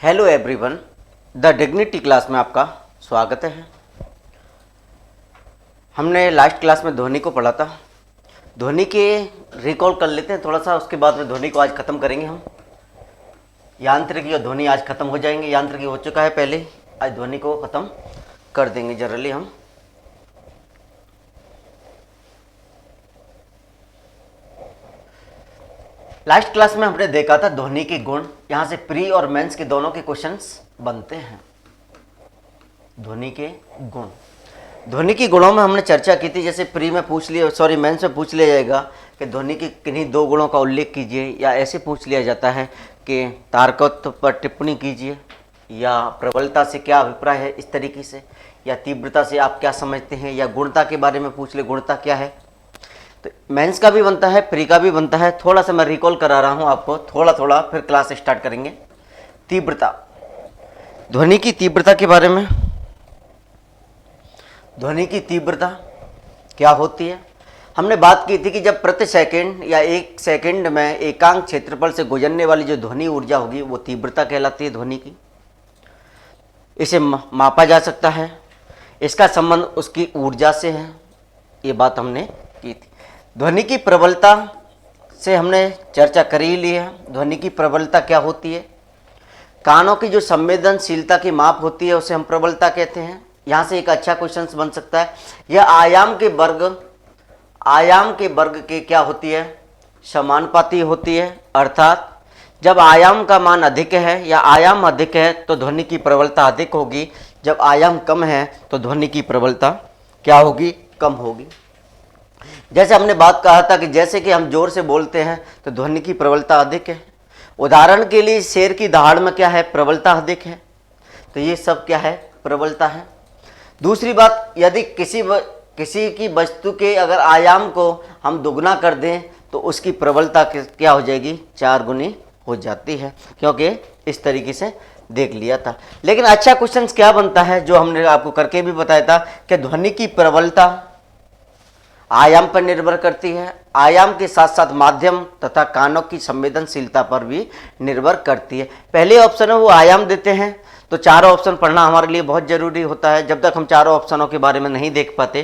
Hello everyone, the dignity class में आपका स्वागत है। हमने लास्ट क्लास में ध्वनि को पढ़ा था। ध्वनि के रिकॉल कर लेते हैं थोड़ा सा, उसके बाद में ध्वनि को आज ख़त्म करेंगे हम। यांत्रिकी और ध्वनि आज ख़त्म हो जाएंगे। यांत्रिकी हो चुका है पहले, आज ध्वनि को ख़त्म कर देंगे जनरली हम। लास्ट क्लास में हमने देखा था ध्वनि के गुण। यहाँ से प्री और मेंस के दोनों के क्वेश्चंस बनते हैं। ध्वनि के गुण, ध्वनि के गुणों में हमने चर्चा की थी। जैसे प्री में पूछ लिया, सॉरी मेंस में पूछ लिया जाएगा कि ध्वनि के किन्हीं दो गुणों का उल्लेख कीजिए, या ऐसे पूछ लिया जाता है कि तारकत्व पर टिप्पणी कीजिए, या प्रबलता से क्या अभिप्राय है इस तरीके से, या तीव्रता से आप क्या समझते हैं, या गुणता के बारे में पूछ ले, गुणता क्या है। तो मेंस का भी बनता है, प्री का भी बनता है। थोड़ा सा मैं रिकॉल करा रहा हूँ आपको, थोड़ा थोड़ा, फिर क्लास स्टार्ट करेंगे। तीव्रता, ध्वनि की तीव्रता के बारे में। ध्वनि की तीव्रता क्या होती है, हमने बात की थी कि जब प्रति सेकंड या एक सेकंड में एकांक क्षेत्रफल से गुजरने वाली जो ध्वनि ऊर्जा होगी वो तीव्रता कहलाती है ध्वनि की। इसे मापा जा सकता है, इसका संबंध उसकी ऊर्जा से है, ये बात हमने की थी। ध्वनि की प्रबलता से हमने चर्चा कर ही ली है। ध्वनि की प्रबलता क्या होती है, कानों की जो संवेदनशीलता की माप होती है उसे हम प्रबलता कहते हैं। यहाँ से एक अच्छा क्वेश्चन बन सकता है, यह आयाम के वर्ग के क्या होती है, समानुपाती होती है। अर्थात जब आयाम का मान अधिक है या आयाम अधिक है तो ध्वनि की प्रबलता अधिक होगी, जब आयाम कम है तो ध्वनि की प्रबलता क्या होगी, कम होगी। जैसे हमने बात कहा था कि जैसे कि हम जोर से बोलते हैं तो ध्वनि की प्रबलता अधिक है। उदाहरण के लिए शेर की दहाड़ में क्या है, प्रबलता अधिक है। तो ये सब क्या है, प्रबलता है। दूसरी बात, यदि किसी की वस्तु के अगर आयाम को हम दुगना कर दें तो उसकी प्रबलता क्या हो जाएगी, 4 गुनी हो जाती है, क्योंकि इस तरीके से देख लिया था। लेकिन अच्छा क्वेश्चन क्या बनता है, जो हमने आपको करके भी बताया था कि ध्वनि की प्रबलता आयाम पर निर्भर करती है, आयाम के साथ साथ माध्यम तथा कानों की संवेदनशीलता पर भी निर्भर करती है। पहले ऑप्शन है वो आयाम देते हैं, तो चारों ऑप्शन पढ़ना हमारे लिए बहुत जरूरी होता है। जब तक हम चारों ऑप्शनों के बारे में नहीं देख पाते,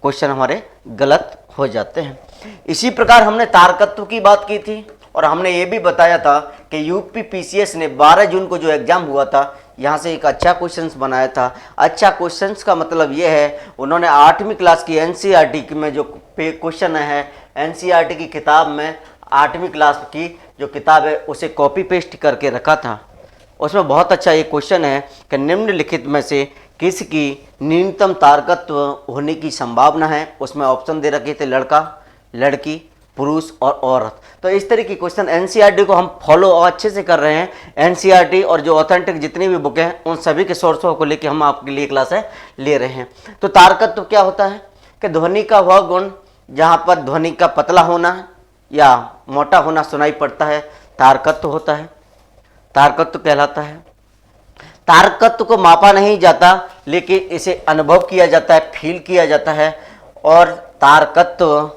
क्वेश्चन हमारे गलत हो जाते हैं। इसी प्रकार हमने तारकत्व की बात की थी, और हमने ये भी बताया था कि यूपी पीसीएस ने 12 जून को जो एग्जाम हुआ था, यहाँ से एक अच्छा क्वेश्चंस बनाया था। अच्छा क्वेश्चंस का मतलब ये है, उन्होंने 8वीं क्लास की एनसीईआरटी में जो क्वेश्चन है, एनसीईआरटी की किताब में 8वीं क्लास की जो किताब है उसे कॉपी पेस्ट करके रखा था। उसमें बहुत अच्छा ये क्वेश्चन है कि निम्नलिखित में से किसकी न्यूनतम तारकत्व होने की संभावना है। उसमें ऑप्शन दे रखे थे लड़का, लड़की, पुरुष और औरत। तो इस तरह की क्वेश्चन एनसीईआरटी को हम फॉलो अच्छे से कर रहे हैं। एनसीईआरटी और जो ऑथेंटिक जितनी भी बुक हैं उन सभी के सोर्सों को लेके हम आपके लिए क्लासें ले रहे हैं। तो तारकत्व क्या होता है कि ध्वनि का वह गुण जहाँ पर ध्वनि का पतला होना या मोटा होना सुनाई पड़ता है, तारकत्व होता है, तारकत्व कहलाता है। तारकत्व को मापा नहीं जाता, लेकिन इसे अनुभव किया जाता है, फील किया जाता है। और तारकत्व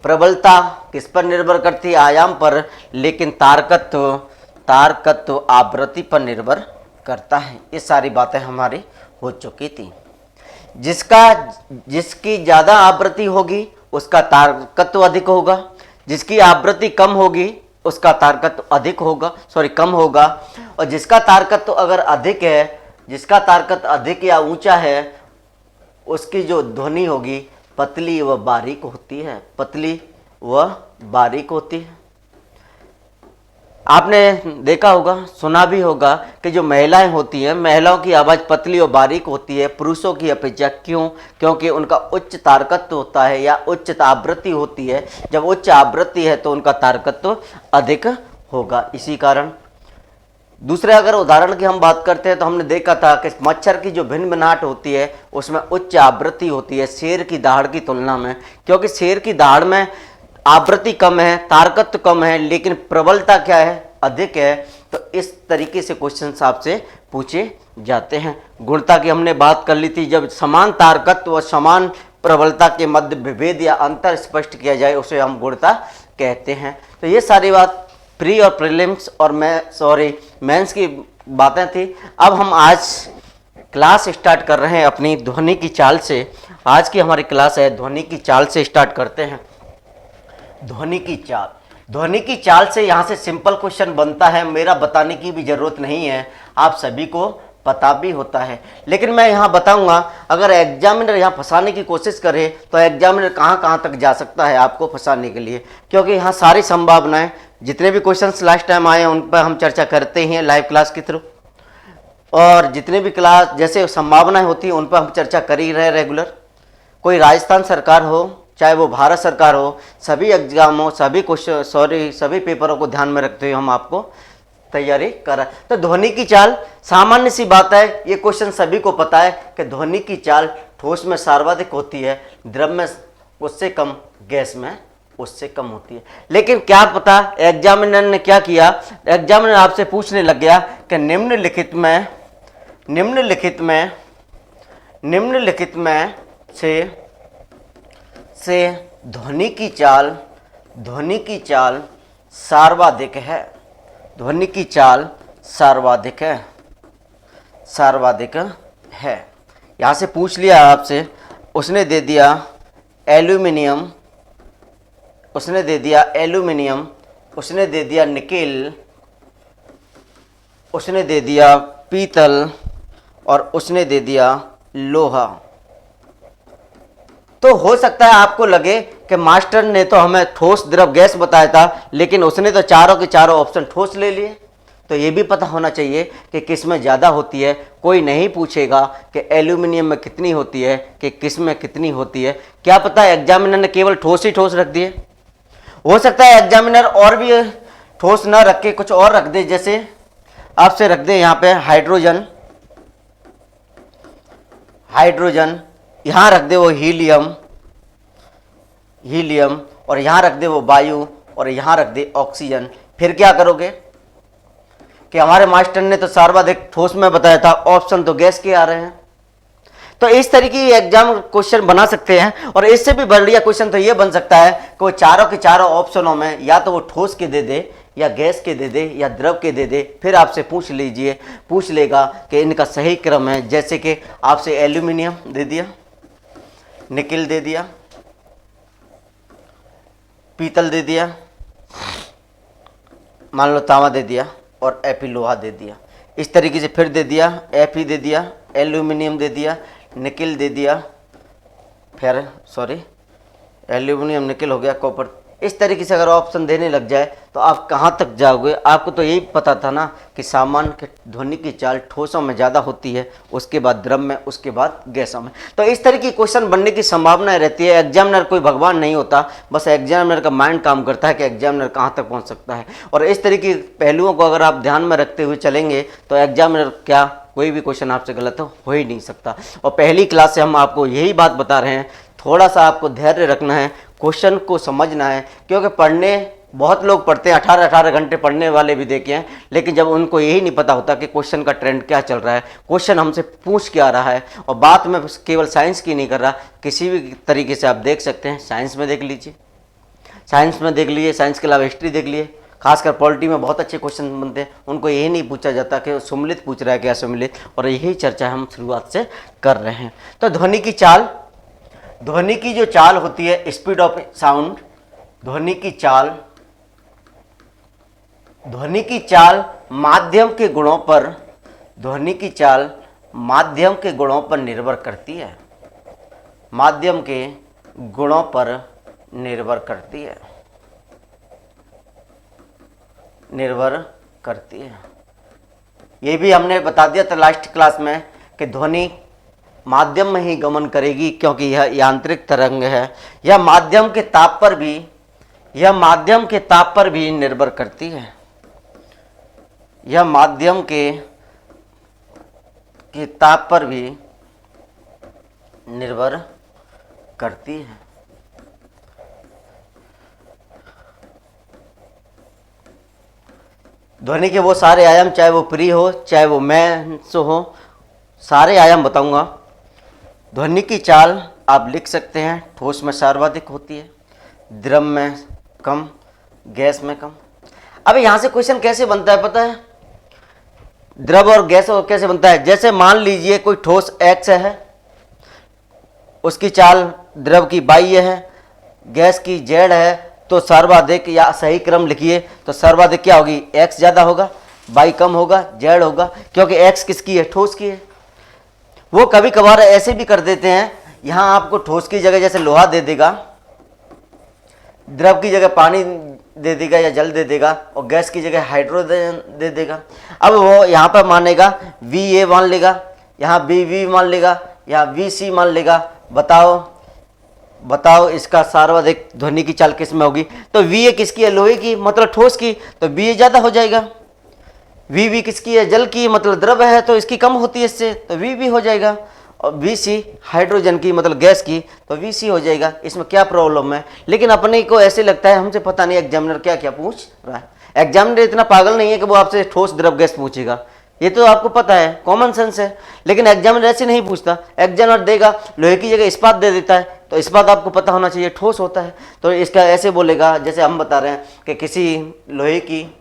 प्रबलता किस पर निर्भर करती है, आयाम पर, लेकिन तारकत्व आवृत्ति पर निर्भर करता है। ये सारी बातें हमारी हो चुकी थी। जिसकी ज़्यादा आवृत्ति होगी उसका तारकत्व अधिक होगा, जिसकी आवृत्ति कम होगी उसका तारकत्व अधिक होगा, कम होगा। और जिसका तारकत्व अगर अधिक है, जिसका तारकत्व अधिक या ऊंचा है, उसकी जो ध्वनि होगी पतली व बारीक होती है, पतली व बारीक होती है। आपने देखा होगा, सुना भी होगा कि जो महिलाएं होती हैं, महिलाओं की आवाज़ पतली और बारीक होती है पुरुषों की अपेक्षा। क्यों? क्योंकि उनका उच्च तारकत्व होता है या उच्च आवृत्ति होती है। जब उच्च आवृत्ति है तो उनका तारकत्व अधिक होगा, इसी कारण। दूसरे अगर उदाहरण की हम बात करते हैं तो हमने देखा था कि मच्छर की जो भिनभिनाहट होती है उसमें उच्च आवृत्ति होती है शेर की दहाड़ की तुलना में, क्योंकि शेर की दहाड़ में आवृत्ति कम है, तारकत्व कम है, लेकिन प्रबलता क्या है, अधिक है। तो इस तरीके से क्वेश्चन आपसे पूछे जाते हैं। गुणता की हमने बात कर ली थी, जब समान तारकत्व व समान प्रबलता के मध्य विभेद या अंतर स्पष्ट किया जाए उसे हम गुणता कहते हैं। तो ये सारी बात प्री और प्रीलिम्स और मेंस की बातें थी। अब हम आज क्लास स्टार्ट कर रहे हैं अपनी ध्वनि की चाल से। आज की हमारी क्लास है ध्वनि की चाल से स्टार्ट करते हैं। ध्वनि की चाल, ध्वनि की चाल से यहाँ से सिंपल क्वेश्चन बनता है, मेरा बताने की भी जरूरत नहीं है, आप सभी को पता भी होता है। लेकिन मैं यहाँ बताऊंगा, अगर एग्जामिनर यहाँ फंसाने की कोशिश करे तो एग्जामिनर कहाँ कहाँ तक जा सकता है आपको फंसाने के लिए, क्योंकि यहाँ सारी संभावनाएं, जितने भी क्वेश्चंस लास्ट टाइम आए हैं उन पर हम चर्चा करते हैं लाइव क्लास के थ्रू, और जितने भी क्लास जैसे संभावनाएं होती हैं उन पर हम चर्चा कर ही रहे रेगुलर। कोई राजस्थान सरकार हो चाहे वो भारत सरकार हो, सभी एग्जामों, सभी क्वेश्चन, सभी पेपरों को ध्यान में रखते हुए हम आपको तैयारी करा। तो ध्वनि की चाल सामान्य सी बात है, ये क्वेश्चन सभी को पता है कि ध्वनि की चाल ठोस में सर्वाधिक होती है, द्रव में उससे कम, गैस में उससे कम होती है। लेकिन क्या पता एग्जामिनर ने क्या किया, एग्जामिनर आपसे पूछने लग गया कि निम्नलिखित में से ध्वनि की चाल सर्वाधिक है, ध्वनि की चाल सर्वाधिक है। यहाँ से पूछ लिया आपसे, उसने दे दिया एल्यूमिनियम, उसने दे दिया निकेल, उसने दे दिया पीतल और उसने दे दिया लोहा। तो हो सकता है आपको लगे कि मास्टर ने तो हमें ठोस द्रव गैस बताया था, लेकिन उसने तो चारों के चारों ऑप्शन ठोस ले लिए। तो ये भी पता होना चाहिए कि किस में ज़्यादा होती है। कोई नहीं पूछेगा कि एल्यूमिनियम में कितनी होती है, कि किस में कितनी होती है। क्या पता एग्जामिनर ने केवल ठोस ही ठोस रख दिए, हो सकता है एग्जामिनर और भी ठोस ना रख के कुछ और रख दे, जैसे आपसे रख दे यहाँ पे हाइड्रोजन, यहाँ रख दे वो हीलियम, और यहाँ रख दे वो वायु, और यहाँ रख दे ऑक्सीजन। फिर क्या करोगे कि हमारे मास्टर ने तो सर्वाधिक ठोस में बताया था, ऑप्शन तो गैस के आ रहे हैं। तो इस तरीके की एग्जाम क्वेश्चन बना सकते हैं। और इससे भी बढ़िया क्वेश्चन तो ये बन सकता है कि वो चारों के चारों ऑप्शनों में या तो वो ठोस के दे दे, या गैस के दे दे, या द्रव के दे दे। फिर आपसे पूछ लेगा कि इनका सही क्रम है। जैसे कि आपसे एल्यूमिनियम दे दिया, निकेल दे दिया, पीतल दे दिया, मान लो तांबा दे दिया, और एफी लोहा दे दिया। इस तरीके से फिर दे दिया, एफी दे दिया, एल्यूमिनियम दे दिया, निकेल दे दिया, फिर एल्यूमिनियम निकेल हो गया, कॉपर। इस तरीके से अगर ऑप्शन देने लग जाए तो आप कहाँ तक जाओगे। आपको तो यही पता था ना कि सामान्य ध्वनि की चाल ठोसों में ज़्यादा होती है, उसके बाद द्रव में, उसके बाद गैसों में। तो इस तरह की क्वेश्चन बनने की संभावना रहती है। एग्जामिनर कोई भगवान नहीं होता, बस एग्जामिनर का माइंड काम करता है कि एग्जामिनर कहाँ तक पहुँच सकता है। और इस तरीके के पहलुओं को अगर आप ध्यान में रखते हुए चलेंगे तो एग्जामिनर क्या कोई भी क्वेश्चन आपसे गलत हो ही नहीं सकता। और पहली क्लास से हम आपको यही बात बता रहे हैं, थोड़ा सा आपको धैर्य रखना है, क्वेश्चन को समझना है। क्योंकि पढ़ने बहुत लोग पढ़ते हैं, 18-18 घंटे पढ़ने वाले भी देखे हैं, लेकिन जब उनको यही नहीं पता होता कि क्वेश्चन का ट्रेंड क्या चल रहा है, क्वेश्चन हमसे पूछ क्या रहा है। और बात में केवल साइंस की नहीं कर रहा, किसी भी तरीके से आप देख सकते हैं। साइंस में देख लीजिए, साइंस के अलावा हिस्ट्री देख लिए, खासकर पॉलिटी में बहुत अच्छे क्वेश्चन बनते हैं। उनको यही नहीं पूछा जाता कि सुमिलित पूछ रहा है क्या सुमिलित, और यही चर्चा हम शुरुआत से कर रहे हैं। तो ध्वनि की जो चाल होती है, स्पीड ऑफ साउंड, ध्वनि की चाल माध्यम के गुणों पर निर्भर करती है, माध्यम के गुणों पर निर्भर करती है। ये भी हमने बता दिया था लास्ट क्लास में कि ध्वनि माध्यम में ही गमन करेगी, क्योंकि यह यांत्रिक तरंग है। यह माध्यम के ताप पर भी निर्भर करती है, यह माध्यम के ताप पर भी निर्भर करती है। ध्वनि के वो सारे आयाम, चाहे वो प्री हो चाहे वो मेंस हो, सारे आयाम बताऊंगा। ध्वनि की चाल आप लिख सकते हैं, ठोस में सर्वाधिक होती है, द्रव में कम, गैस में कम। अब यहां से क्वेश्चन कैसे बनता है पता है, द्रव और गैस और कैसे बनता है। जैसे मान लीजिए कोई ठोस x है, उसकी चाल द्रव की बाह्य है, गैस की z है, तो सर्वाधिक या सही क्रम लिखिए तो सर्वाधिक क्या होगी, x ज्यादा होगा, y कम होगा, z होगा, क्योंकि x किसकी है, ठोस की है। वो कभी कभार ऐसे भी कर देते हैं, यहां आपको ठोस की जगह जैसे लोहा दे देगा, द्रव की जगह पानी दे देगा या जल दे देगा, और गैस की जगह हाइड्रोजन दे देगा। अब वो यहाँ पर मानेगा Va मान लेगा, यहाँ Bv मान लेगा, यहाँ Vc मान लेगा। बताओ इसका सर्वाधिक ध्वनि की चाल किस में होगी। तो Va किसकी है, लोहे की, मतलब ठोस की, तो Va ज्यादा हो जाएगा। Vv किसकी है, जल की, मतलब द्रव है, तो इसकी कम होती है इससे, तो Vv हो जाएगा। और Vc हाइड्रोजन की, मतलब गैस की, तो Vc हो जाएगा। इसमें क्या प्रॉब्लम है, लेकिन अपने को ऐसे लगता है हमसे पता नहीं एग्जामिनर क्या क्या पूछ रहा है। एग्जामिनर इतना पागल नहीं है कि वो आपसे ठोस द्रव गैस पूछेगा, ये तो आपको पता है, कॉमन सेंस है। लेकिन एग्जामिनर ऐसे नहीं पूछता, एग्जामिनर देगा लोहे की जगह इस्पात दे देता है, तो इस्पात आपको पता होना चाहिए ठोस होता है, तो इसका ऐसे बोलेगा जैसे हम बता रहे हैं कि किसी लोहे की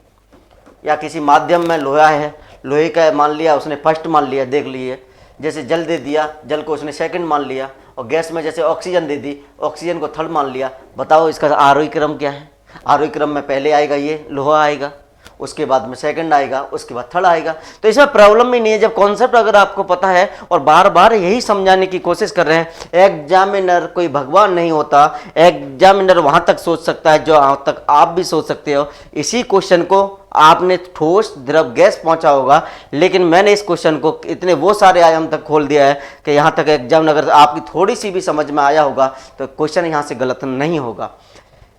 या किसी माध्यम में लोहा है, लोहे का मान लिया उसने फर्स्ट मान लिया, देख लिए, जैसे जल दे दिया, जल को उसने सेकंड मान लिया, और गैस में जैसे ऑक्सीजन दे दी, ऑक्सीजन को थर्ड मान लिया। बताओ इसका आरोही क्रम क्या है। आरोही क्रम में पहले आएगा ये लोहा आएगा, उसके बाद में सेकंड आएगा, उसके बाद थर्ड आएगा। तो इसमें प्रॉब्लम ही नहीं है जब कॉन्सेप्ट अगर आपको पता है, और बार बार यही समझाने की कोशिश कर रहे हैं। एग्जामिनर कोई भगवान नहीं होता, एग्जामिनर वहां तक सोच सकता है जो तक आप भी सोच सकते हो। इसी क्वेश्चन को आपने ठोस द्रव गैस पहुंचा होगा, लेकिन मैंने इस क्वेश्चन को इतने वो सारे आयाम तक खोल दिया है कि यहाँ तक एग्जामिनर अगर आपकी थोड़ी सी भी समझ में आया होगा तो क्वेश्चन यहाँ से गलत नहीं होगा।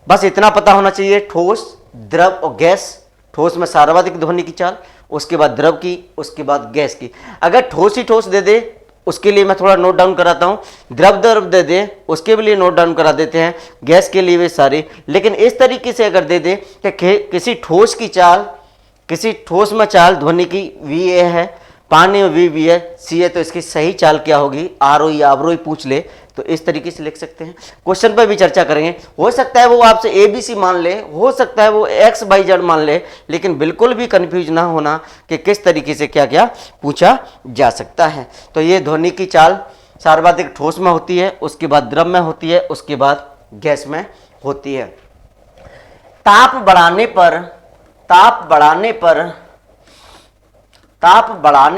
बस इतना पता होना चाहिए, ठोस द्रव और गैस। ठोस में सर्वाधिक ध्वनि की चाल, उसके बाद द्रव की, उसके बाद गैस की। अगर ठोस ही ठोस दे दे उसके लिए मैं थोड़ा नोट डाउन कराता हूं, द्रव द्रव दे दे उसके लिए नोट डाउन करा देते हैं, गैस के लिए भी सारी। लेकिन इस तरीके से अगर दे दे कि किसी ठोस की चाल, किसी ठोस में चाल ध्वनि की Va है, पानी में Vb है, C है, तो इसकी सही चाल क्या होगी, आरोही या अवरोही पूछ ले तो इस तरीके से लिख सकते हैं। क्वेश्चन पर भी चर्चा करेंगे। हो सकता है वो आपसे ABC मान ले, हो सकता है वो XYZ मान ले, लेकिन बिल्कुल भी कंफ्यूज ना होना कि किस तरीके से क्या क्या पूछा जा सकता है। तो ये ध्वनि की चाल सर्वाधिक ठोस में होती है, उसके बाद द्रव में होती है, उसके बाद गैस में होती है। ताप बढ़ाने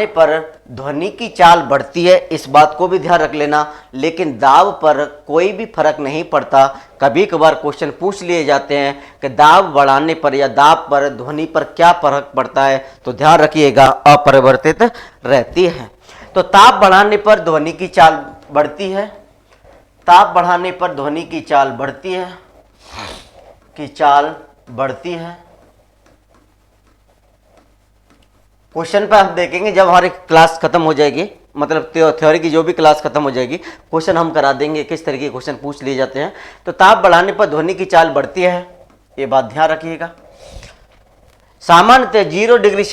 पर ध्वनि की चाल बढ़ती है, इस बात को भी ध्यान रख लेना। लेकिन दाब पर कोई भी फर्क नहीं पड़ता। कभी कभार क्वेश्चन पूछ लिए जाते हैं कि दाब बढ़ाने पर या दाब पर ध्वनि पर क्या फर्क पड़ता है, तो ध्यान रखिएगा अपरिवर्तित रहती है। तो ताप बढ़ाने पर ध्वनि की चाल बढ़ती है, ताप बढ़ाने पर ध्वनि की चाल बढ़ती है, क्वेश्चन पे हम देखेंगे जब हमारी क्लास खत्म हो जाएगी, मतलब थ्योरी की जो भी क्लास खत्म हो जाएगी, क्वेश्चन हम करा देंगे किस तरीके के क्वेश्चन पूछ लिए जाते हैं। तो ताप बढ़ाने पर ध्वनि की चाल बढ़ती है, ये बात ध्यान रखिएगा। सामान्यतः 0 डिग्री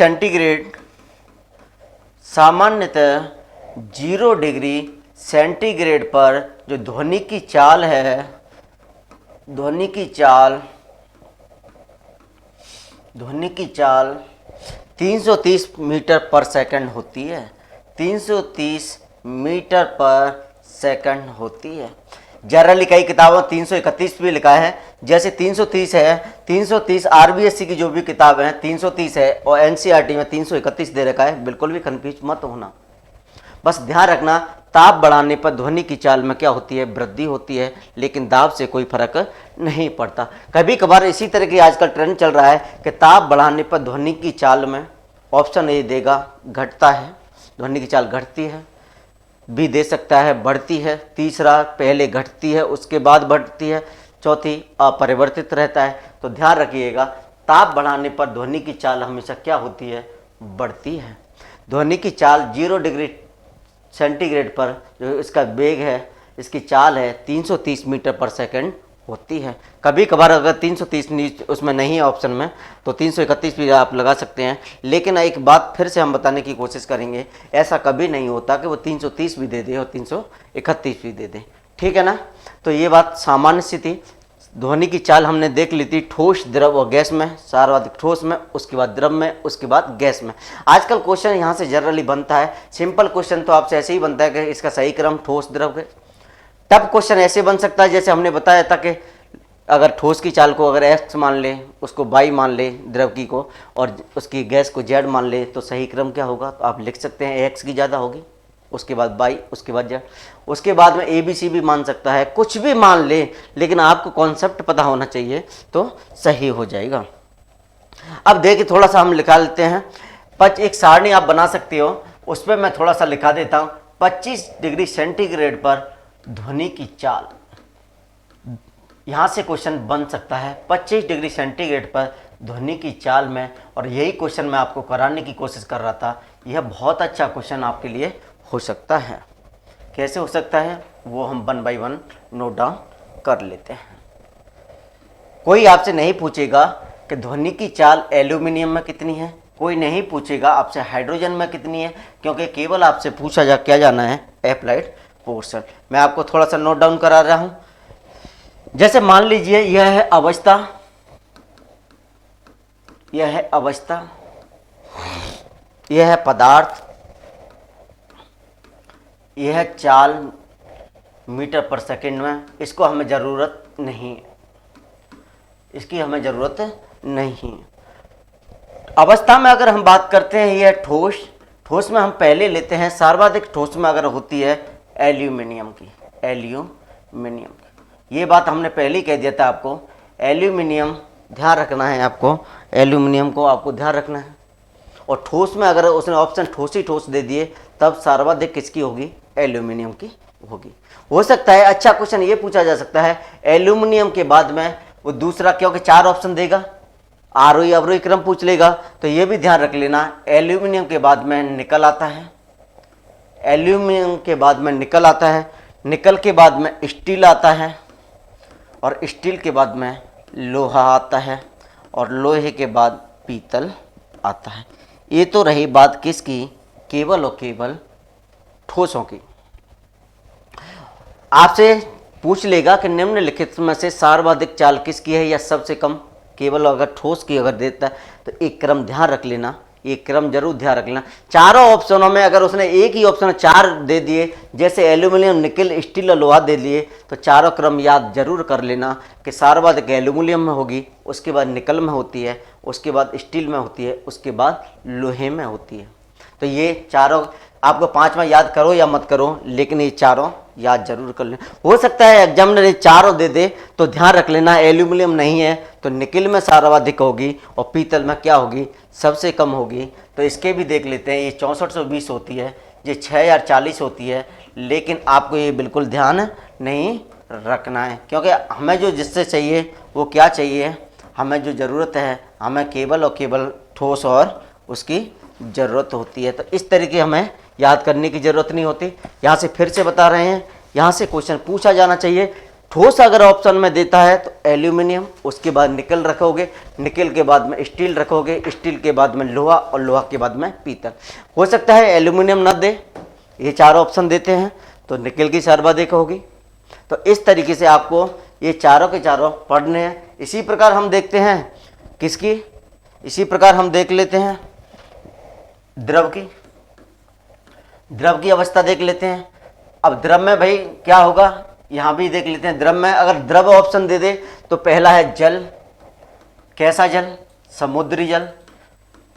सेंटीग्रेड पर जो ध्वनि की चाल है, ध्वनि की चाल 330 मीटर पर सेकंड होती है, 330 मीटर पर सेकंड होती है। जनरली कई किताबों 331 भी लिखा है, जैसे 330 है, 330 RBSC की जो भी किताब है 330 है, और NCERT में 331 दे रखा है। बिल्कुल भी कंफ्यूज मत होना, बस ध्यान रखना ताप बढ़ाने पर ध्वनि की चाल में क्या होती है, वृद्धि होती है, लेकिन दाब से कोई फर्क नहीं पड़ता। कभी कभार इसी तरह की आजकल ट्रेंड चल रहा है कि ताप बढ़ाने पर ध्वनि की चाल में ऑप्शन ए देगा घटता है, ध्वनि की चाल घटती है, बी दे सकता है बढ़ती है, तीसरा पहले घटती है उसके बाद बढ़ती है, चौथी अपरिवर्तित रहता है। तो ध्यान रखिएगा ताप बढ़ाने पर ध्वनि की चाल हमेशा क्या होती है, बढ़ती है। ध्वनि की चाल 0 डिग्री सेंटीग्रेड पर जो इसका वेग है, इसकी चाल है 330 मीटर पर सेकंड होती है। कभी कभार अगर 330 उसमें नहीं है ऑप्शन में तो 331 भी आप लगा सकते हैं। लेकिन एक बात फिर से हम बताने की कोशिश करेंगे, ऐसा कभी नहीं होता कि वो 330 भी दे दे और 331 भी दे दे, ठीक है ना। तो ये बात सामान्य सी थी। ध्वनि की चाल हमने देख ली थी ठोस, द्रव और गैस में, सर्वाधिक ठोस में, उसके बाद द्रव में, उसके बाद गैस में। आजकल क्वेश्चन यहाँ से जनरली बनता है, सिंपल क्वेश्चन तो आपसे ऐसे ही बनता है कि इसका सही क्रम ठोस, द्रव, गैस। तब क्वेश्चन ऐसे बन सकता है जैसे हमने बताया था कि अगर ठोस की चाल को अगर x मान ले, उसको y मान ले द्रव की को, और उसकी गैस को z मान ले, तो सही क्रम क्या होगा? तो आप लिख सकते हैं x की ज़्यादा होगी, उसके बाद y, उसके बाद z, उसके बाद में ABC भी मान सकता है, कुछ भी मान ले, लेकिन आपको कॉन्सेप्ट पता होना चाहिए तो सही हो जाएगा। अब देखिए थोड़ा सा हम लिखा लेते हैं, एक सारणी आप बना सकते हो, उस पर मैं थोड़ा सा लिखा देता हूँ। 25 डिग्री सेंटीग्रेड पर ध्वनि की चाल, यहाँ से क्वेश्चन बन सकता है 25 डिग्री सेंटीग्रेड पर ध्वनि की चाल में, और यही क्वेश्चन मैं आपको कराने की कोशिश कर रहा था। यह बहुत अच्छा क्वेश्चन आपके लिए हो सकता है। कैसे हो सकता है वो हम 1 बाय 1 नोट डाउन कर लेते हैं। कोई आपसे नहीं पूछेगा कि ध्वनि की चाल एल्यूमिनियम में कितनी है, कोई नहीं पूछेगा आपसे हाइड्रोजन में कितनी है, क्योंकि केवल आपसे पूछा क्या जाना है एप्लाइड पोर्शन। मैं आपको थोड़ा सा नोट डाउन करा रहा हूँ। जैसे मान लीजिए यह है अवस्था, यह है अवस्था, यह है पदार्थ, यह है चाल मीटर पर सेकंड में। इसको हमें ज़रूरत नहीं, इसकी हमें ज़रूरत नहीं। अवस्था में अगर हम बात करते हैं यह ठोस, ठोस में हम पहले लेते हैं सर्वाधिक ठोस में अगर होती है एल्यूमिनियम की, एल्यूमिनियम की। ये बात हमने पहले ही कह दिया था आपको, एल्यूमिनियम ध्यान रखना है आपको, एल्यूमिनियम को आपको ध्यान रखना है। और ठोस में अगर उसने ऑप्शन ठोस ही ठोस दे दिए तब सर्वाधिक किसकी होगी? एल्यूमिनियम की होगी। हो सकता है अच्छा क्वेश्चन ये पूछा जा सकता है एल्यूमिनियम के बाद में वो दूसरा, क्योंकि 4 ऑप्शन देगा, आरोही अवरोही क्रम पूछ लेगा, तो ये भी ध्यान रख लेना एल्यूमिनियम के बाद में निकल आता है, एल्यूमिनियम के बाद में निकल आता है, निकल के बाद में स्टील आता है, और स्टील के बाद में लोहा आता है, और लोहे के बाद पीतल आता है। ये तो रही बात किसकी? केवल और केवल ठोसों की। आपसे पूछ लेगा कि निम्नलिखित में से सर्वाधिक चाल किसकी है या सबसे कम, केवल अगर ठोस की अगर देता है तो एक क्रम ध्यान रख लेना, एक क्रम जरूर ध्यान रख लेना। चारों ऑप्शनों में अगर उसने एक ही ऑप्शन 4 दे दिए, जैसे एल्यूमिनियम, निकल, स्टील और लोहा दे दिए, तो चारों क्रम याद जरूर कर लेना कि सर्वाधिक एल्यूमिनियम में होगी, उसके बाद निकल में होती है, उसके बाद स्टील में होती है, उसके बाद लोहे में होती है। तो ये चारों आपको 5वां याद करो या मत करो, लेकिन ये चारों याद जरूर कर लेना। हो सकता है एग्जामिनर ये चारों दे दे तो ध्यान रख लेना एल्यूमिनियम नहीं है तो निकल में सर्वाधिक होगी, और पीतल में क्या होगी? सबसे कम होगी। तो इसके भी देख लेते हैं, ये 6420 होती है, ये 6040 होती है, लेकिन आपको ये बिल्कुल ध्यान नहीं रखना है, क्योंकि हमें जो जिससे चाहिए वो क्या चाहिए? हमें जो ज़रूरत है, हमें केवल और केवल ठोस और उसकी ज़रूरत होती है। तो इस तरीके हमें याद करने की ज़रूरत नहीं होती। यहाँ से फिर से बता रहे हैं, यहाँ से क्वेश्चन पूछा जाना चाहिए। ठोस अगर ऑप्शन में देता है तो एल्यूमिनियम, उसके बाद निकल रखोगे, निकल के बाद में स्टील रखोगे, स्टील के बाद में लोहा, और लोहा के बाद में पीतल। हो सकता है एल्यूमिनियम न दे, ये 4 ऑप्शन देते हैं तो निकल की सर्वाधिक होगी। तो इस तरीके से आपको ये चारों के चारों पढ़ने हैं। इसी प्रकार हम देखते हैं किसकी, इसी प्रकार हम देख लेते हैं द्रव की, द्रव की अवस्था देख लेते हैं। अब द्रव में भाई क्या होगा, यहाँ भी देख लेते हैं। द्रव में अगर द्रव ऑप्शन दे दे तो पहला है जल, कैसा जल? समुद्री जल।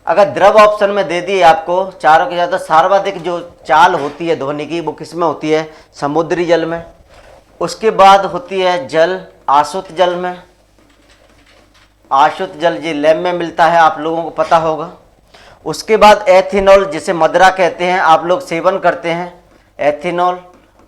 अगर द्रव ऑप्शन में दे दिए आपको चारों के ज़्यादा, सर्वाधिक जो चाल होती है ध्वनि की वो किस में होती है? समुद्री जल में। उसके बाद होती है जल आशुत जल में, आशुत जल ये लैब में मिलता है, आप लोगों को पता होगा। उसके बाद एथेनॉल, जिसे मदरा कहते हैं, आप लोग सेवन करते हैं एथेनॉल।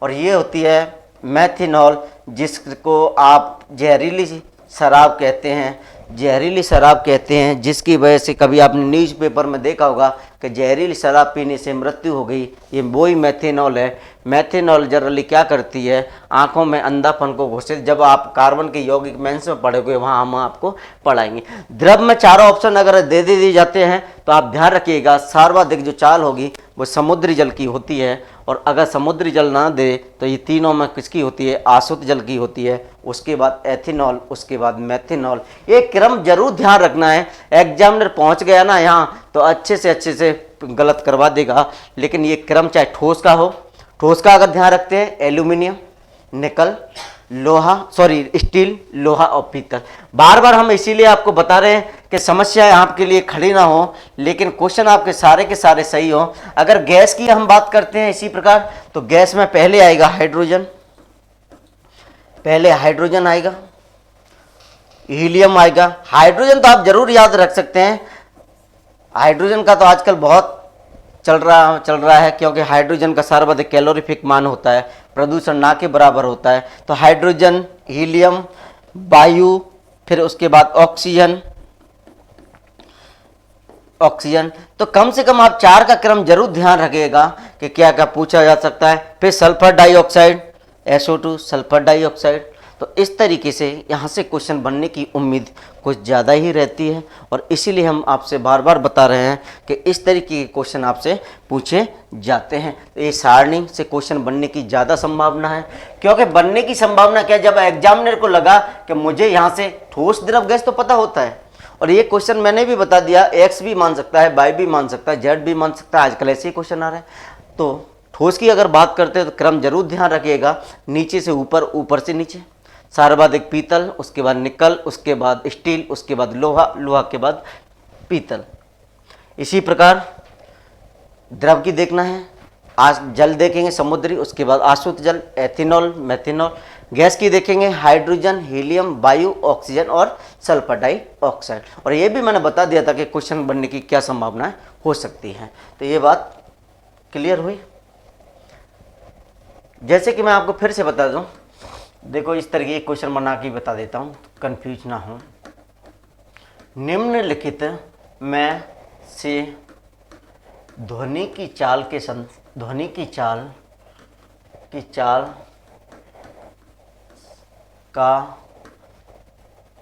और ये होती है मेथेनॉल, जिसको आप जहरीली शराब कहते हैं, जहरीली शराब कहते हैं, जिसकी वजह से कभी आपने न्यूज़पेपर में देखा होगा कि जहरीली शराब पीने से मृत्यु हो गई, ये वही मेथेनॉल है। मेथेनॉल जनरली क्या करती है? आंखों में अंधापन को घोषित, जब आप कार्बन के यौगिक मेंस में पढ़ोगे वहाँ हम आपको पढ़ाएंगे। द्रव में चारों ऑप्शन अगर दे दिए जाते हैं तो आप ध्यान रखिएगा सर्वाधिक जो चाल होगी वो समुद्री जल की होती है, और अगर समुद्री जल ना दे तो ये तीनों में किसकी होती है, आसुत जल की होती है, उसके बाद एथिनॉल, उसके बाद मेथिनॉल। ये क्रम जरूर ध्यान रखना है, एग्जामिनर पहुंच गया ना यहाँ तो अच्छे से गलत करवा देगा, लेकिन ये क्रम चाहे ठोस का हो, ठोस का अगर ध्यान रखते हैं एल्यूमिनियम, निकल, लोहा, सॉरी स्टील, लोहा और पीतल। बार बार हम इसीलिए आपको बता रहे हैं कि समस्या आपके लिए खड़ी ना हो, लेकिन क्वेश्चन आपके सारे के सारे सही हो। अगर गैस की हम बात करते हैं इसी प्रकार, तो गैस में पहले आएगा हाइड्रोजन, पहले हाइड्रोजन आएगा, हीलियम आएगा। हाइड्रोजन तो आप जरूर याद रख सकते हैं, हाइड्रोजन का तो आजकल बहुत चल रहा है, क्योंकि हाइड्रोजन का सर्वाधिक कैलोरीफिक मान होता है, प्रदूषण ना के बराबर होता है। तो हाइड्रोजन, हीलियम, वायु, फिर उसके बाद ऑक्सीजन, तो कम से कम आप 4 का क्रम जरूर ध्यान रखिएगा कि क्या क्या पूछा जा सकता है। फिर sulphur dioxide, SO2, sulphur dioxide. तो इस तरीके से यहाँ से क्वेश्चन बनने की उम्मीद कुछ ज़्यादा ही रहती है, और इसीलिए हम आपसे बार बार बता रहे हैं कि इस तरीके के क्वेश्चन आपसे पूछे जाते हैं। तो ये सारणी से क्वेश्चन बनने की ज़्यादा संभावना है, क्योंकि बनने की संभावना क्या, जब एग्जामिनर को लगा कि मुझे यहाँ से ठोस द्रव गैस तो पता होता है, और ये क्वेश्चन मैंने भी बता दिया, एक्स भी मान सकता है, वाई भी मान सकता है, जेड भी मान सकता है, आजकल ऐसे ही क्वेश्चन आ रहे हैं। तो ठोस की अगर बात करते हैं तो क्रम जरूर ध्यान रखिएगा, नीचे से ऊपर, ऊपर से नीचे। सर्वाधिक पीतल, उसके बाद निकल, उसके बाद स्टील, उसके बाद लोहा, लोहा के बाद पीतल। इसी प्रकार द्रव की देखना है, आज जल देखेंगे समुद्री, उसके बाद आसुत जल, एथिनॉल, मेथिनॉल। गैस की देखेंगे हाइड्रोजन, हीलियम, वायु, ऑक्सीजन और सल्फर डाइऑक्साइड। और ये भी मैंने बता दिया था कि क्वेश्चन बनने की क्या संभावनाएं हो सकती हैं। तो ये बात क्लियर हुई। जैसे कि मैं आपको फिर से बता दूं, देखो इस तरीके के क्वेश्चन बना के बता देता हूं, कंफ्यूज ना हो। निम्नलिखित में से ध्वनि की चाल का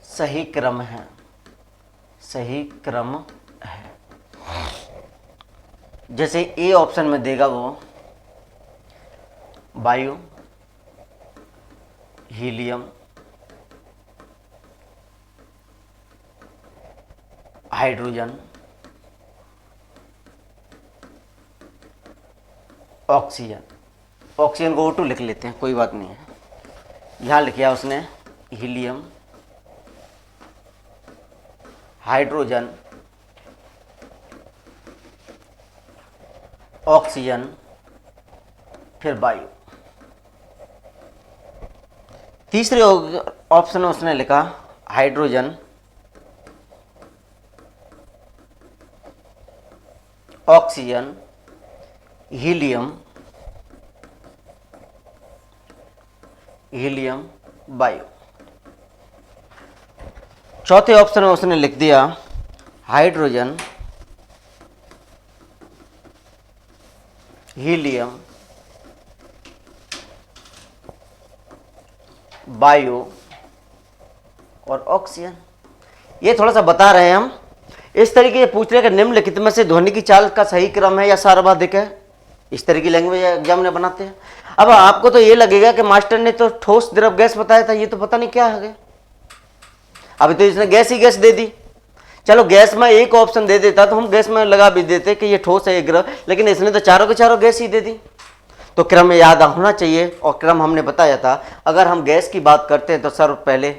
सही क्रम है, जैसे ए ऑप्शन में देगा वो वायु, हीलियम, हाइड्रोजन, ऑक्सीजन। ऑक्सीजन को O2 लिख लेते हैं, कोई बात नहीं है। यहाँ लिखा उसने हीलियम, हाइड्रोजन, ऑक्सीजन, फिर वायु। तीसरे ऑप्शन में उसने लिखा हाइड्रोजन, ऑक्सीजन, हीलियम, वायु। चौथे ऑप्शन में उसने लिख दिया हाइड्रोजन, हीलियम, वायु और ऑक्सीजन। ये थोड़ा सा बता रहे हैं हम, इस तरीके से पूछ रहे हैं कि निम्नलिखित में से ध्वनि की चाल का सही क्रम है या सर्वाधिक है। इस तरह की लैंग्वेज एग्जाम में बनाते हैं। अब आपको तो ये लगेगा कि मास्टर ने तो ठोस द्रव गैस बताया था, ये तो पता नहीं क्या है। अभी तो इसने गैस ही गैस दे दी। चलो गैस में एक ऑप्शन दे देता तो हम गैस में लगा भी देते कि ये ठोस है ये द्रव, लेकिन इसने तो चारों के चारों गैस ही दे दी। तो क्रम याद होना चाहिए, और क्रम हमने बताया था। अगर हम गैस की बात करते हैं तो सर्व पहले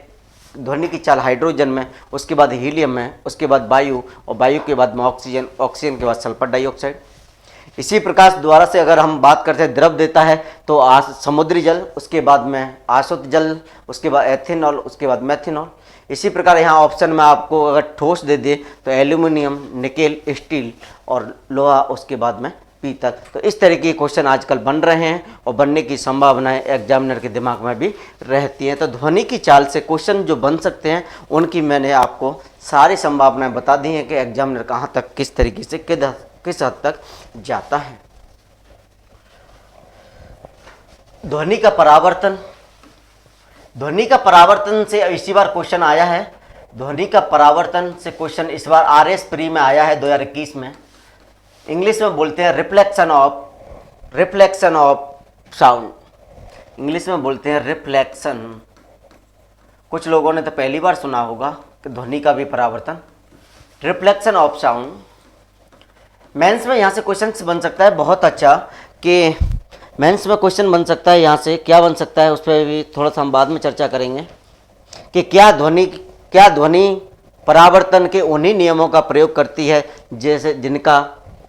ध्वनि की चाल हाइड्रोजन में, उसके बाद हीलियम में, उसके बाद वायु, और वायु के बाद में ऑक्सीजन, ऑक्सीजन के बाद सल्फर डाइऑक्साइड। इसी प्रकार द्वारा से अगर हम बात करते हैं द्रव देता है तो समुद्री जल, उसके बाद में आसुत जल, उसके बाद एथिनॉल, उसके बाद मेथिनॉल। इसी प्रकार यहाँ ऑप्शन में आपको अगर ठोस दे दे तो एल्यूमिनियम, निकेल, स्टील और लोहा, उसके बाद में पीतल। तो इस तरह के क्वेश्चन आजकल बन रहे हैं और बनने की संभावनाएं एग्जामिनर के दिमाग में भी रहती हैं। तो ध्वनि की चाल से क्वेश्चन जो बन सकते हैं उनकी मैंने आपको सारी संभावनाएं बता दी हैं कि एग्जामिनर कहाँ तक, किस तरीके से, किस हद तक जाता है। ध्वनि का परावर्तन, ध्वनि का परावर्तन से इसी बार क्वेश्चन आया है। ध्वनि का परावर्तन से क्वेश्चन इस बार RS प्री में आया है 2021 में। इंग्लिश में बोलते हैं reflection of reflection of sound, English में बोलते हैं रिफ्लेक्शन। कुछ लोगों ने तो पहली बार सुना होगा कि ध्वनि का भी परावर्तन, रिफ्लेक्शन ऑफ साउंड। मेंस में यहाँ से क्वेश्चन बन सकता है बहुत अच्छा, कि मेंस में क्वेश्चन बन सकता है यहाँ से, क्या बन सकता है उस पर भी थोड़ा सा हम बाद में चर्चा करेंगे, कि क्या ध्वनि परावर्तन के उन्हीं नियमों का प्रयोग करती है जैसे जिनका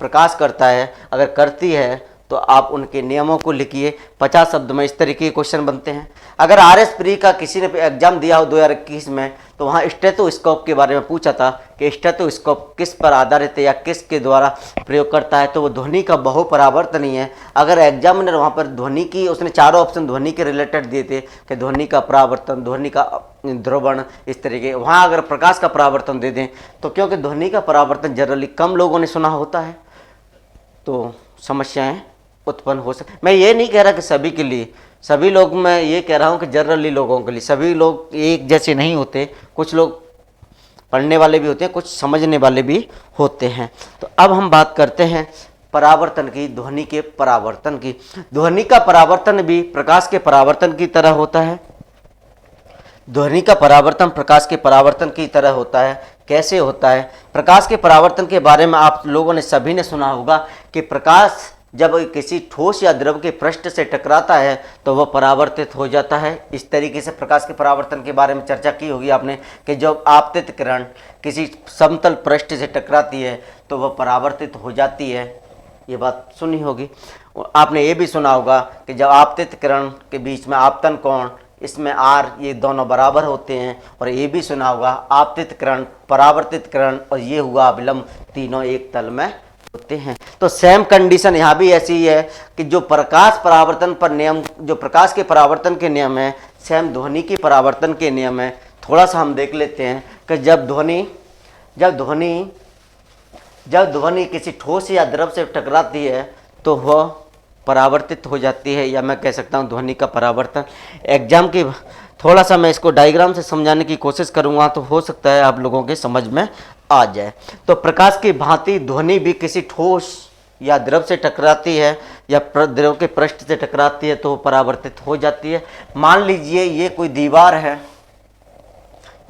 प्रकाश करता है। अगर करती है तो आप उनके नियमों को लिखिए। 50 शब्द में इस तरीके के क्वेश्चन बनते हैं। अगर RS प्री का किसी ने एग्जाम दिया हो 2021 में, तो वहाँ स्टेथोस्कोप के बारे में पूछा था कि स्टेथोस्कोप किस पर आधारित है या किसके द्वारा प्रयोग करता है, तो वो ध्वनि का बहुपरावर्तन ही है। अगर एग्जामिनर वहाँ पर ध्वनि की, उसने चारों ऑप्शन ध्वनि के रिलेटेड दिए थे कि ध्वनि का परावर्तन, ध्वनि का ध्रुवण, इस तरीके, वहाँ अगर प्रकाश का परावर्तन दे दें तो क्योंकि ध्वनि का परावर्तन जनरली कम लोगों ने सुना होता है तो समस्याएं उत्पन्न हो सकती। मैं ये नहीं कह रहा कि सभी के लिए, सभी लोग, मैं ये कह रहा हूँ कि जनरली लोगों के लिए, सभी लोग एक जैसे नहीं होते, कुछ लोग पढ़ने वाले भी होते हैं, कुछ समझने वाले भी होते हैं। तो अब हम बात करते हैं परावर्तन की, ध्वनि के परावर्तन की। ध्वनि का परावर्तन भी प्रकाश के परावर्तन की तरह होता है। ध्वनि का परावर्तन प्रकाश के परावर्तन की तरह होता है। कैसे होता है? प्रकाश के परावर्तन के बारे में आप लोगों ने सभी ने सुना होगा कि प्रकाश जब किसी ठोस या द्रव के पृष्ठ से टकराता है तो वह परावर्तित हो जाता है। इस तरीके से प्रकाश के परावर्तन के बारे में चर्चा की होगी आपने कि जब आपतित किरण किसी समतल पृष्ठ से टकराती है तो वह परावर्तित हो जाती है। ये बात सुनी होगी। आपने ये भी सुना होगा कि जब आपतित किरण के बीच में आपतन कोण, इसमें R, ये दोनों बराबर होते हैं। और ये भी सुना होगा आपतित किरण, परावर्तित किरण और ये हुआ अभिलंब, तीनों एक तल में होते हैं। तो सेम कंडीशन यहाँ भी ऐसी ही है कि जो प्रकाश परावर्तन पर नियम, जो प्रकाश के परावर्तन के नियम है, सेम ध्वनि की परावर्तन के नियम है। थोड़ा सा हम देख लेते हैं कि जब ध्वनि किसी ठोस या द्रव से टकराती है तो वह परावर्तित हो जाती है, या मैं कह सकता हूँ ध्वनि का परावर्तन। एग्जाम की थोड़ा सा मैं इसको डायग्राम से समझाने की कोशिश करूँगा तो हो सकता है आप लोगों के समझ में आ जाए। तो प्रकाश की भांति ध्वनि भी किसी ठोस या द्रव से टकराती है या द्रव के पृष्ठ से टकराती है तो परावर्तित हो जाती है। मान लीजिए ये कोई दीवार है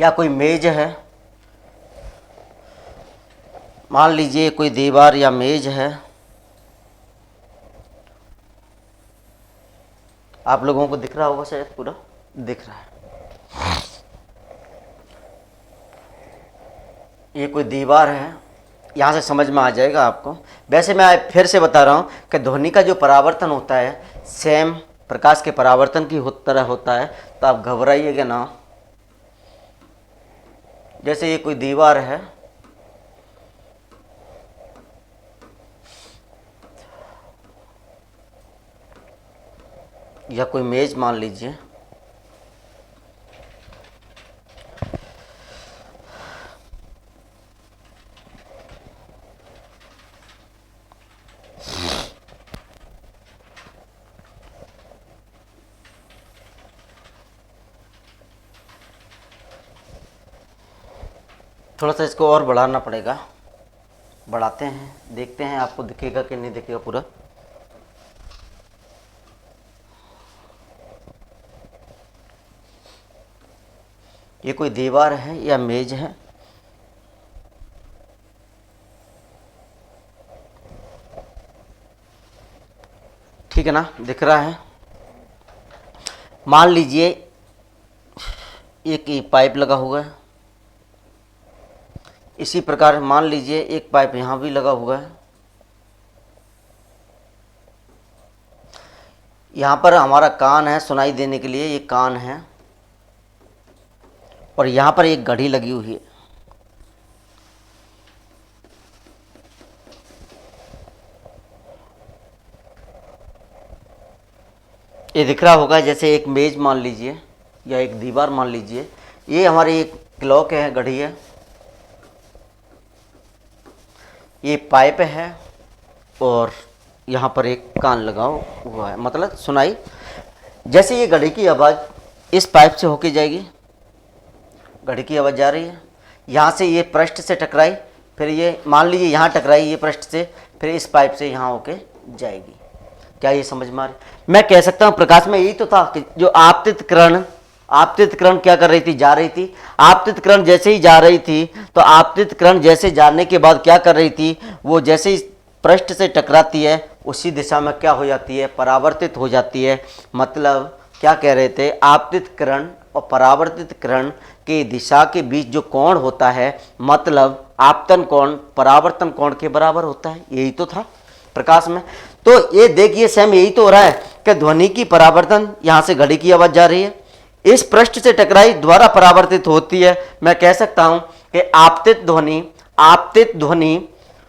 या कोई मेज है, मान लीजिए कोई दीवार या मेज है। आप लोगों को दिख रहा होगा, शायद पूरा दिख रहा है। ये कोई दीवार है, यहाँ से समझ में आ जाएगा आपको। वैसे मैं फिर से बता रहा हूँ कि ध्वनि का जो परावर्तन होता है सेम प्रकाश के परावर्तन की तरह होता है, तो आप घबराइएगा ना। जैसे ये कोई दीवार है, या कोई मेज मान लीजिए, थोड़ा सा इसको और बढ़ाना पड़ेगा। बढ़ाते हैं, देखते हैं आपको दिखेगा कि नहीं दिखेगा पूरा। ये कोई दीवार है या मेज है, ठीक है ना, दिख रहा है। मान लीजिए एक पाइप लगा हुआ है, इसी प्रकार मान लीजिए एक पाइप यहाँ भी लगा हुआ है। यहाँ पर हमारा कान है सुनाई देने के लिए, ये कान है, और यहाँ पर एक घड़ी लगी हुई है। ये दिख रहा होगा, जैसे एक मेज मान लीजिए या एक दीवार मान लीजिए। ये हमारी एक क्लॉक है, घड़ी है, ये पाइप है, और यहाँ पर एक कान लगा हुआ है, मतलब सुनाई। जैसे ये घड़ी की आवाज़ इस पाइप से होके जाएगी, घड़ी की आवाज़ जा रही है, यहाँ से ये पृष्ठ से टकराई, फिर ये मान लीजिए यहाँ टकराई ये पृष्ठ से, फिर इस पाइप से यहाँ होके जाएगी। क्या ये समझ में आ रही? मैं कह सकता हूं प्रकाश में यही तो था कि जो आपतित करण क्या कर रही थी, जा रही थी। आपतित करण जैसे ही जा रही थी तो आपतित करण जैसे जाने के बाद क्या कर रही थी, वो जैसे ही पृष्ठ से टकराती है उसी दिशा में क्या हो जाती है, परावर्तित हो जाती है। मतलब क्या कह रहे थे, आपतित करण और परावर्तित करण की दिशा के बीच जो कोण होता है, मतलब आपतन कोण परावर्तन कोण के बराबर होता है। यही तो था प्रकाश में। तो ये देखिए सेम यही तो हो रहा है कि ध्वनि की परावर्तन, यहां से घड़ी की आवाज जा रही है, इस पृष्ठ से टकराई द्वारा परावर्तित होती है। मैं कह सकता हूं कि आपतित ध्वनि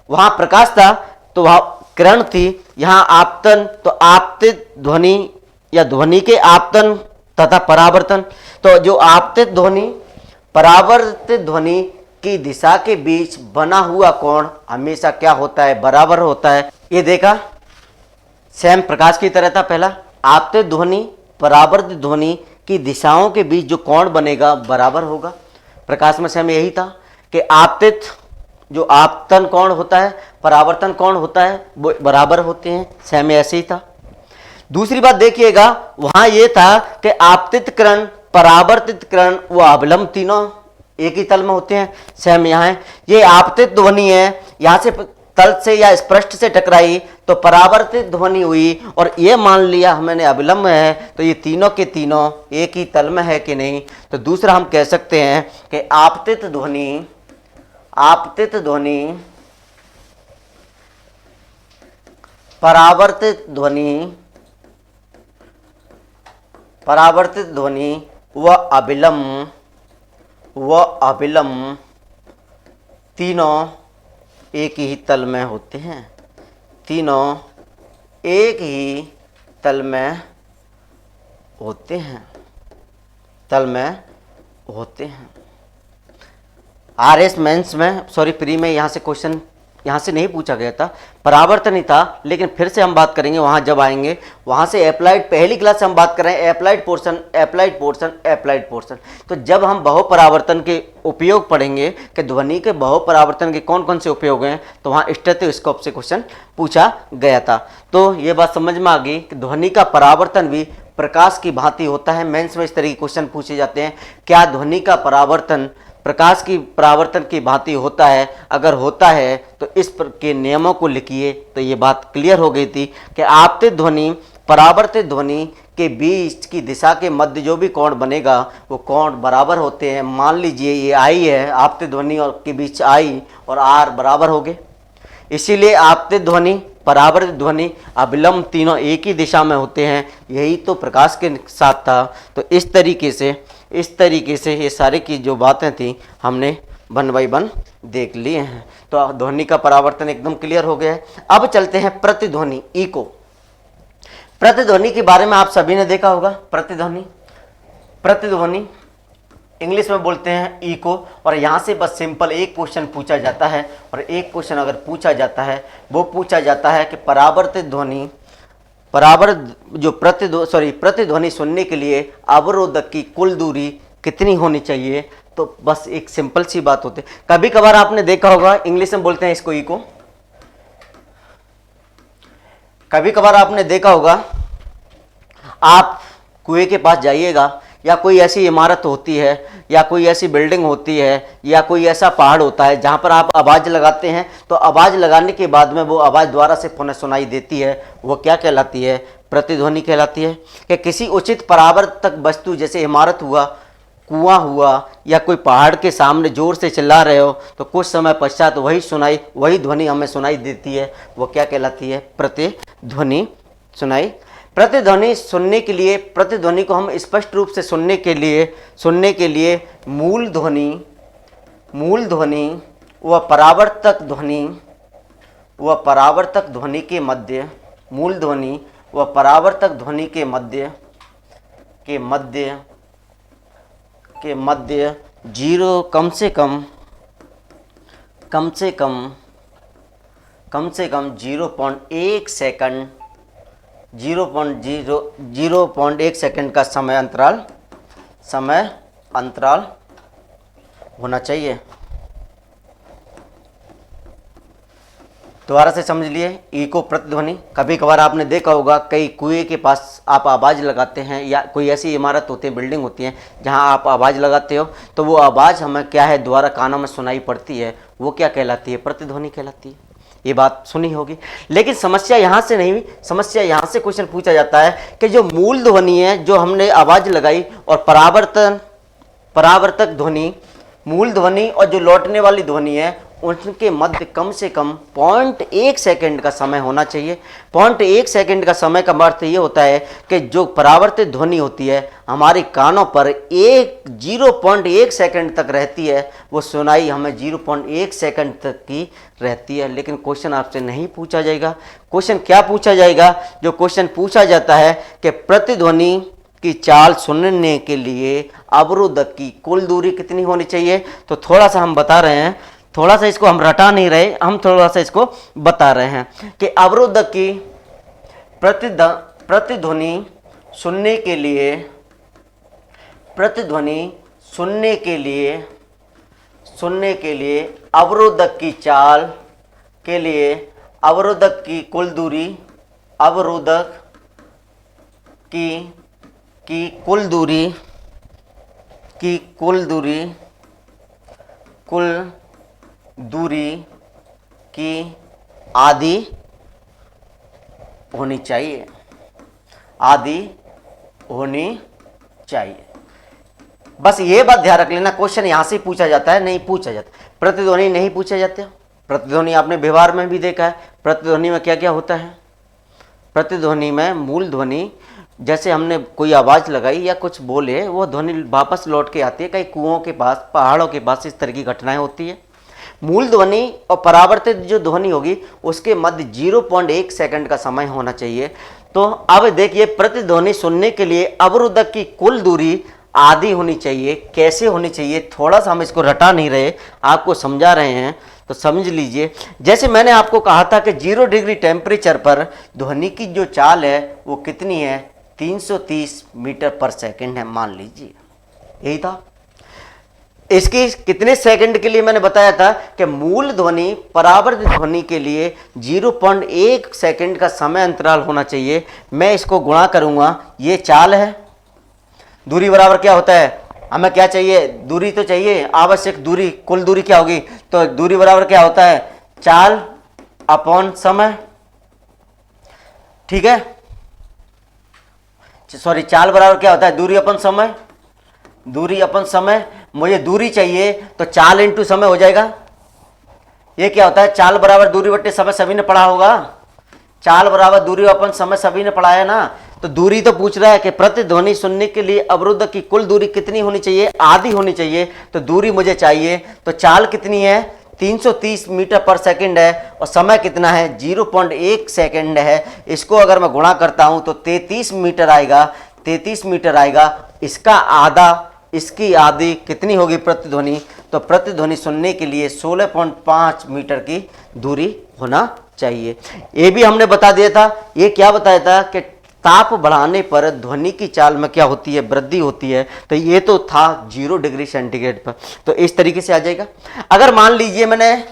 वहां प्रकाश था तो वहां किरण थी, यहां आपतन तो आपतित ध्वनि या ध्वनि के आपतन तथा परावर्तन। तो जो आपतित ध्वनि परावर्तित ध्वनि की दिशा के बीच बना हुआ कोण हमेशा क्या होता है, बराबर होता है। ये देखा सेम प्रकाश की तरह था पहला। आपतित ध्वनि परावर्तित ध्वनि की दिशाओं के बीच जो कोण बनेगा बराबर होगा। प्रकाश में सेम यही था कि आपतित जो आपतन कोण होता है, परावर्तन कोण होता है, वो बराबर होते हैं। सेम ऐसे ही था। दूसरी बात देखिएगा, वहां यह था कि आपतित करण परावर्तित करण व अभिलंब तीनों एक ही तल में होते हैं। सेम यहां है, ये आपतित ध्वनि है, यहां से तल से या स्पृष्ट से टकराई तो परावर्तित ध्वनि हुई, और ये मान लिया मैंने अभिलंब है, तो ये तीनों के तीनों एक ही तल में है कि नहीं। तो दूसरा हम कह सकते हैं कि आपतित ध्वनि परावर्तित ध्वनि व अभिलंब तीनों एक ही तल में होते हैं। तीनों एक ही तल में होते हैं, आरएस मेंस में, सॉरी प्री में यहाँ से क्वेश्चन यहाँ से नहीं पूछा गया था, परावर्तन ही था, लेकिन फिर से हम बात करेंगे वहाँ जब आएंगे। वहाँ से अप्लाइड, पहली क्लास से हम बात कर रहे हैं अप्लाइड पोर्शन। तो जब हम बहुपरावर्तन के उपयोग पढ़ेंगे कि ध्वनि के बहुपरावर्तन के कौन कौन से उपयोग हैं, तो वहाँ स्टेथोस्कोप से क्वेश्चन पूछा गया था। तो ये बात समझ में आ गई कि ध्वनि का परावर्तन भी प्रकाश की भांति होता है। मेंस में इस तरह के क्वेश्चन पूछे जाते हैं, क्या ध्वनि का परावर्तन प्रकाश की परावर्तन की भांति होता है? अगर होता है तो इस के नियमों को लिखिए। तो ये बात क्लियर हो गई थी कि आपतित ध्वनि परावर्तित ध्वनि के बीच की दिशा के मध्य जो भी कोण बनेगा वो कोण बराबर होते हैं। मान लीजिए ये आई है, आपतित ध्वनि और के बीच आई और आर बराबर हो गए, इसीलिए आपतित ध्वनि परावर्तित ध्वनि अभिलंब तीनों एक ही दिशा में होते हैं। यही तो प्रकाश के साथ था। तो इस तरीके से ये सारे की जो बातें थी हमने 1 बाय 1 देख लिए हैं। तो ध्वनि का परावर्तन एकदम क्लियर हो गया है। अब चलते हैं प्रतिध्वनि, इको। प्रतिध्वनि के बारे में आप सभी ने देखा होगा। प्रतिध्वनि इंग्लिश में बोलते हैं इको। और यहाँ से बस सिंपल एक क्वेश्चन पूछा जाता है, और एक क्वेश्चन अगर पूछा जाता है वो पूछा जाता है कि प्रतिध्वनि सुनने के लिए अवरोधक की कुल दूरी कितनी होनी चाहिए। तो बस एक सिंपल सी बात होती है। कभी कभार आपने देखा होगा, इंग्लिश में बोलते हैं इसको इको। कभी कभार आपने देखा होगा, आप कुएं के पास जाइएगा, या कोई ऐसी इमारत होती है, या कोई ऐसी बिल्डिंग होती है, या कोई ऐसा पहाड़ होता है जहाँ पर आप आवाज़ लगाते हैं, तो आवाज़ लगाने के बाद में वो आवाज़ द्वारा से पुनः सुनाई देती है। वो क्या कहलाती है? प्रतिध्वनि कहलाती है। कि किसी उचित परावर्तक वस्तु, जैसे इमारत हुआ, कुआं हुआ, या कोई पहाड़ के सामने जोर से चिल्ला रहे हो तो कुछ समय पश्चात वही ध्वनि हमें सुनाई देती है। वो क्या कहलाती है? प्रतिध्वनि सुनाई। प्रतिध्वनि सुनने के लिए, प्रतिध्वनि को हम स्पष्ट रूप से सुनने के लिए मूल ध्वनि व परावर्तक ध्वनि के मध्य, मूल ध्वनि व परावर्तक ध्वनि के मध्य जीरो कम से कम 0.1 सेकंड 0.1 सेकंड का समय अंतराल होना चाहिए। दोबारा से समझ लिए, इको प्रतिध्वनि। कभी कभार आपने देखा होगा कई कुएं के पास आप आवाज़ लगाते हैं या कोई ऐसी इमारत होती है, बिल्डिंग होती है जहां आप आवाज़ लगाते हो तो वो आवाज़ हमें क्या है दोबारा कानों में सुनाई पड़ती है, वो क्या कहलाती है? प्रतिध्वनि कहलाती है। ये बात सुनी होगी। लेकिन समस्या यहाँ से नहीं हुई, समस्या यहाँ से क्वेश्चन पूछा जाता है कि जो मूल ध्वनि है, जो हमने आवाज़ लगाई, और परावर्तक ध्वनि, मूल ध्वनि और जो लौटने वाली ध्वनि है, उनके मध्य कम से कम 0.1 सेकंड का समय होना चाहिए। 0.1 सेकंड का समय का अर्थ ये होता है कि जो परावर्तित ध्वनि होती है हमारे कानों पर 0.1 सेकंड तक रहती है, वो सुनाई हमें 0.1 सेकंड तक की रहती है। लेकिन क्वेश्चन आपसे नहीं पूछा जाएगा। क्वेश्चन क्या पूछा जाएगा? जो क्वेश्चन पूछा जाता है कि प्रतिध्वनि की चाल सुनने के लिए अवरोधक की कुल दूरी कितनी होनी चाहिए। तो थोड़ा सा हम बता रहे हैं, थोड़ा सा इसको हम रटा नहीं रहे, हम थोड़ा सा इसको बता रहे हैं कि अवरोधक की प्रतिध्वनि सुनने के लिए, अवरोधक की चाल के लिए अवरोधक की कुल दूरी, अवरोधक की कुल दूरी की आधी होनी चाहिए, बस ये बात ध्यान रख लेना। क्वेश्चन यहां से पूछा जाता है, नहीं पूछा जाता। प्रतिध्वनि नहीं पूछा जाता। प्रतिध्वनि आपने व्यवहार में भी देखा है। प्रतिध्वनि में क्या क्या होता है? प्रतिध्वनि में मूल ध्वनि, जैसे हमने कोई आवाज़ लगाई या कुछ बोले, वो ध्वनि वापस लौट के आती है। कई कुओं के पास, पहाड़ों के पास इस तरह की घटनाएं होती है। मूल ध्वनि और परावर्तित जो ध्वनि होगी उसके मध्य 0.1 सेकंड का समय होना चाहिए। तो अब देखिए, प्रतिध्वनि सुनने के लिए अवरोधक की कुल दूरी आधी होनी चाहिए। कैसे होनी चाहिए? थोड़ा सा हम इसको रटा नहीं रहे, आपको समझा रहे हैं, तो समझ लीजिए। जैसे मैंने आपको कहा था कि 0 डिग्री टेम्परेचर पर ध्वनि की जो चाल है वो कितनी है? 330 मीटर पर सेकंड है, मान लीजिए। यही था। इसकी कितने सेकंड के लिए मैंने बताया था कि मूल ध्वनि परावर्तित ध्वनि के लिए 0.1 सेकंड का समय अंतराल होना चाहिए। मैं इसको गुणा करूंगा, ये चाल है। दूरी बराबर क्या होता है? हमें क्या चाहिए? दूरी तो चाहिए, आवश्यक दूरी। कुल दूरी क्या होगी? तो दूरी बराबर क्या होता है? चाल अपॉन समय। ठीक है, सॉरी, चाल बराबर क्या होता है? दूरी अपन समय। दूरी अपन समय, मुझे दूरी चाहिए तो चाल इंटू समय हो जाएगा। ये क्या होता है? चाल बराबर दूरी बट्टे समय, सभी ने पढ़ा होगा। चाल बराबर दूरी अपन समय, सभी ने पढ़ा है ना। तो दूरी तो पूछ रहा है कि प्रतिध्वनि सुनने के लिए अवरोधक की कुल दूरी कितनी होनी चाहिए? आधी होनी चाहिए। तो दूरी मुझे चाहिए, तो चाल कितनी है? 330 मीटर पर सेकंड है, और समय कितना है? 0.1 सेकंड है। इसको अगर मैं गुणा करता हूं तो 33 मीटर आएगा। 33 मीटर आएगा। इसका आधा, इसकी आधी कितनी होगी प्रतिध्वनि? तो प्रतिध्वनि सुनने के लिए 16.5 मीटर की दूरी होना चाहिए। ये भी हमने बता दिया था। ये क्या बताया था कि ताप बढ़ाने पर ध्वनि की चाल में क्या होती है? वृद्धि होती है। तो ये तो था 0 डिग्री सेंटीग्रेड पर। तो इस तरीके से आ जाएगा। अगर मान लीजिए मैंने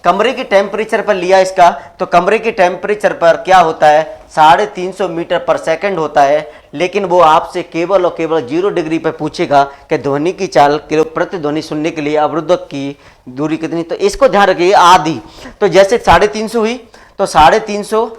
कमरे के टेम्परेचर पर लिया इसका, तो कमरे के टेम्परेचर पर क्या होता है? 350 मीटर पर सेकंड होता है। लेकिन वो आपसे केवल और केवल 0 डिग्री पर पूछेगा कि ध्वनि की चाल, प्रतिध्वनि सुनने के लिए अवरोधक की दूरी कितनी। तो इसको ध्यान रखिए, आधी। तो जैसे 350 हुई तो 350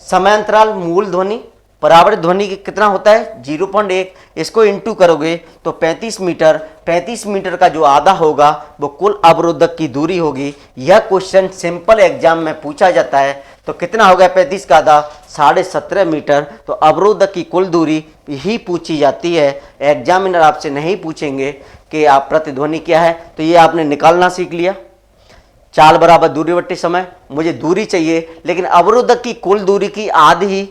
समय अंतराल मूल ध्वनि, परावर्तित ध्वनि की कितना होता है? 0.1। इसको इंटू करोगे तो 35 मीटर। 35 मीटर का जो आधा होगा वो कुल अवरोधक की दूरी होगी। यह क्वेश्चन सिंपल एग्जाम में पूछा जाता है। तो कितना हो गया? 35 का आधा 17.5 मीटर। तो अवरोधक की कुल दूरी ही पूछी जाती है। एग्जामिनर आपसे नहीं पूछेंगे कि आप प्रतिध्वनि क्या है, तो ये आपने निकालना सीख लिया। चाल बराबर दूरी बट्टे समय। मुझे दूरी चाहिए, लेकिन अवरोधक की कुल दूरी की आधी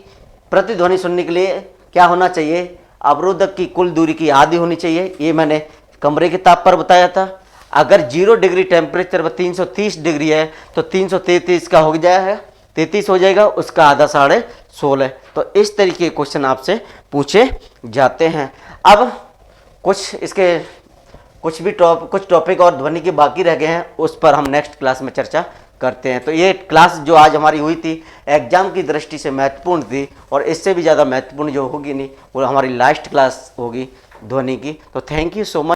प्रतिध्वनि सुनने के लिए क्या होना चाहिए? अवरोधक की कुल दूरी की आधी होनी चाहिए। ये मैंने कमरे के ताप पर बताया था। अगर 0 डिग्री टेम्परेचर पर 330 डिग्री है तो 333 का हो जाएगा, 33 हो जाएगा, उसका आधा 16.5। तो इस तरीके के क्वेश्चन आपसे पूछे जाते हैं। अब कुछ टॉपिक और ध्वनि के बाकी रह गए हैं, उस पर हम नेक्स्ट क्लास में चर्चा करते हैं। तो ये क्लास जो आज हमारी हुई थी एग्जाम की दृष्टि से महत्वपूर्ण थी, और इससे भी ज़्यादा महत्वपूर्ण जो होगी नहीं वो हमारी लास्ट क्लास होगी ध्वनि की। तो थैंक यू सो मच।